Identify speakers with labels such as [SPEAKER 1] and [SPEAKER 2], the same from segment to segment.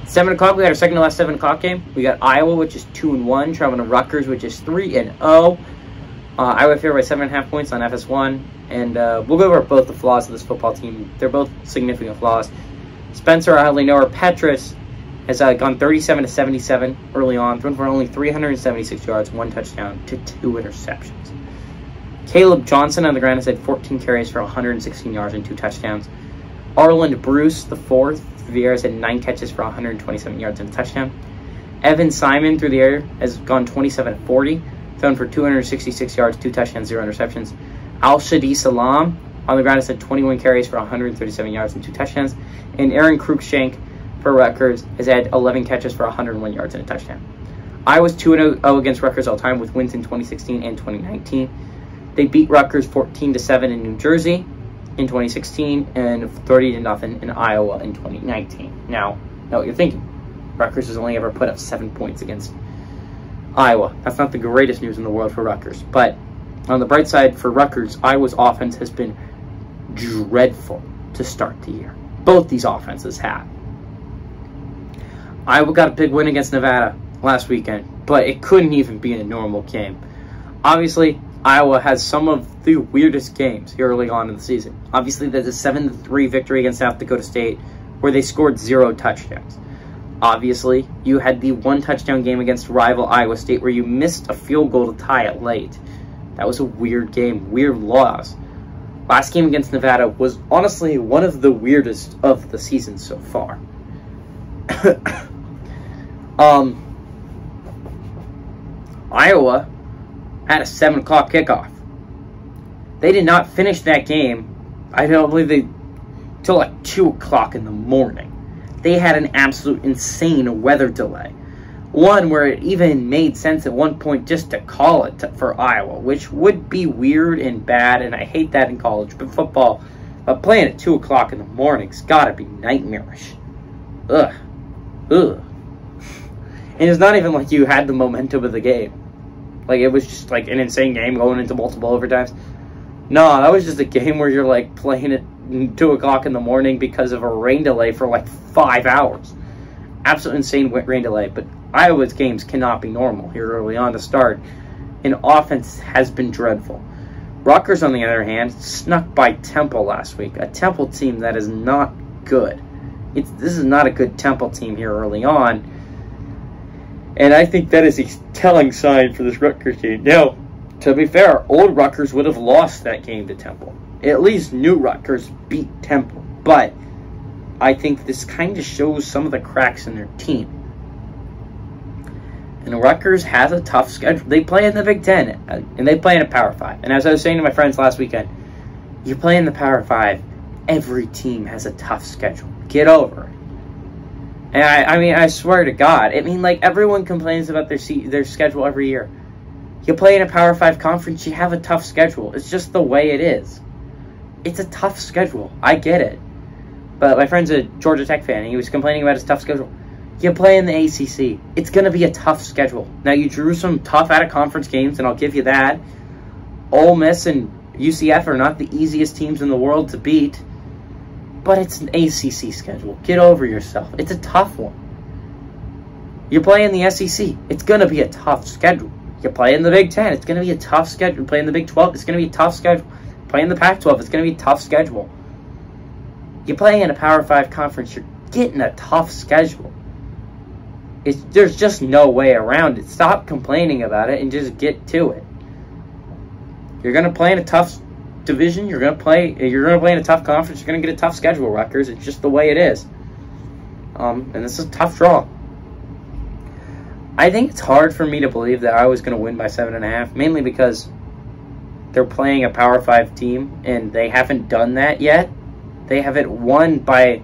[SPEAKER 1] 7 o'clock, we got our second to last 7 o'clock game. We got Iowa, which is 2-1, traveling to Rutgers, which is 3-0. Iowa favored by 7.5 points on FS1. And we'll go over both the flaws of this football team. They're both significant flaws. Spencer, I hardly know her. Petrus has gone 37-77 early on, thrown for only 376 yards, 1 touchdown to 2 interceptions. Caleb Johnson on the ground has had 14 carries for 116 yards and 2 touchdowns. Arland Bruce, the fourth, Vieira has had 9 catches for 127 yards and a touchdown. Evan Simon through the air has gone 27-40, thrown for 266 yards, 2 touchdowns, 0 interceptions. Al-Shadi Salam on the ground has had 21 carries for 137 yards and 2 touchdowns. And Aaron Cruikshank for Rutgers has had 11 catches for 101 yards and a touchdown. Iowa's 2-0 against Rutgers all time with wins in 2016 and 2019. They beat Rutgers 14-7 in New Jersey in 2016 and 30-0 in Iowa in 2019. Now, know what you're thinking. Rutgers has only ever put up 7 points against Iowa. That's not the greatest news in the world for Rutgers. But on the bright side for Rutgers, Iowa's offense has been dreadful to start the year. Both these offenses have. Iowa got a big win against Nevada last weekend, but it couldn't even be in a normal game. Obviously, Iowa has some of the weirdest games early on in the season. Obviously, there's a 7-3 victory against South Dakota State where they scored 0 touchdowns. Obviously, you had the 1 touchdown game against rival Iowa State where you missed a field goal to tie it late. That was a weird game, weird loss. Last game against Nevada was honestly one of the weirdest of the season so far. Iowa had a 7 o'clock kickoff. They did not finish that game, I don't believe till like 2 o'clock in the morning. They had an absolute insane weather delay. One where it even made sense at one point just to call it for Iowa, which would be weird and bad, and I hate that in college. But football, playing at 2 o'clock in the morning's got to be nightmarish. Ugh. And it's not even like you had the momentum of the game. Like, it was just like an insane game going into multiple overtimes. No, that was just a game where you're like playing at 2 o'clock in the morning because of a rain delay for like 5 hours. Absolute insane rain delay. But Iowa's games cannot be normal here early on to start. And offense has been dreadful. Rutgers, on the other hand, snuck by Temple last week. A Temple team that is not good. This is not a good Temple team here early on. And I think that is a telling sign for this Rutgers team. Now, to be fair, old Rutgers would have lost that game to Temple. At least new Rutgers beat Temple. But I think this kind of shows some of the cracks in their team. And Rutgers has a tough schedule. They play in the Big Ten, and they play in a Power 5. And as I was saying to my friends last weekend, you play in the Power 5, every team has a tough schedule. Get over it. And I mean, I swear to God, like everyone complains about their schedule every year. You play in a Power 5 conference, you have a tough schedule. It's just the way it is. It's a tough schedule. I get it. But my friend's a Georgia Tech fan, and he was complaining about his tough schedule. You play in the ACC. It's going to be a tough schedule. Now, you drew some tough out-of-conference games, and I'll give you that. Ole Miss and UCF are not the easiest teams in the world to beat. But it's an ACC schedule. Get over yourself. It's a tough one. You play in the SEC. It's going to be a tough schedule. You play in the Big Ten. It's going to be a tough schedule. You play in the Big 12. It's going to be a tough schedule. Play in the Pac-12. It's going to be a tough schedule. You play in a Power 5 conference. You're getting a tough schedule. There's just no way around it. Stop complaining about it and just get to it. You're going to play in a tough division. You're going to play in a tough conference. You're going to get a tough schedule, Rutgers. It's just the way it is. And this is a tough draw. I think it's hard for me to believe that I was going to win by 7.5, mainly because they're playing a Power 5 team, and they haven't done that yet. They haven't won by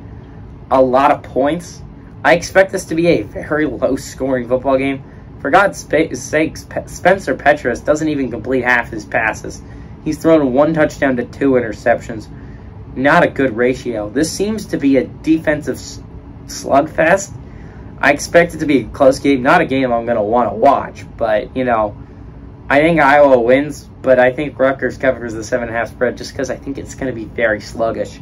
[SPEAKER 1] a lot of points. I expect this to be a very low-scoring football game. For God's sake, Spencer Petrus doesn't even complete half his passes. He's thrown 1 touchdown to 2 interceptions. Not a good ratio. This seems to be a defensive slugfest. I expect it to be a close game. Not a game I'm going to want to watch. But, you know, I think Iowa wins. But I think Rutgers covers the 7.5 spread just because I think it's going to be very sluggish.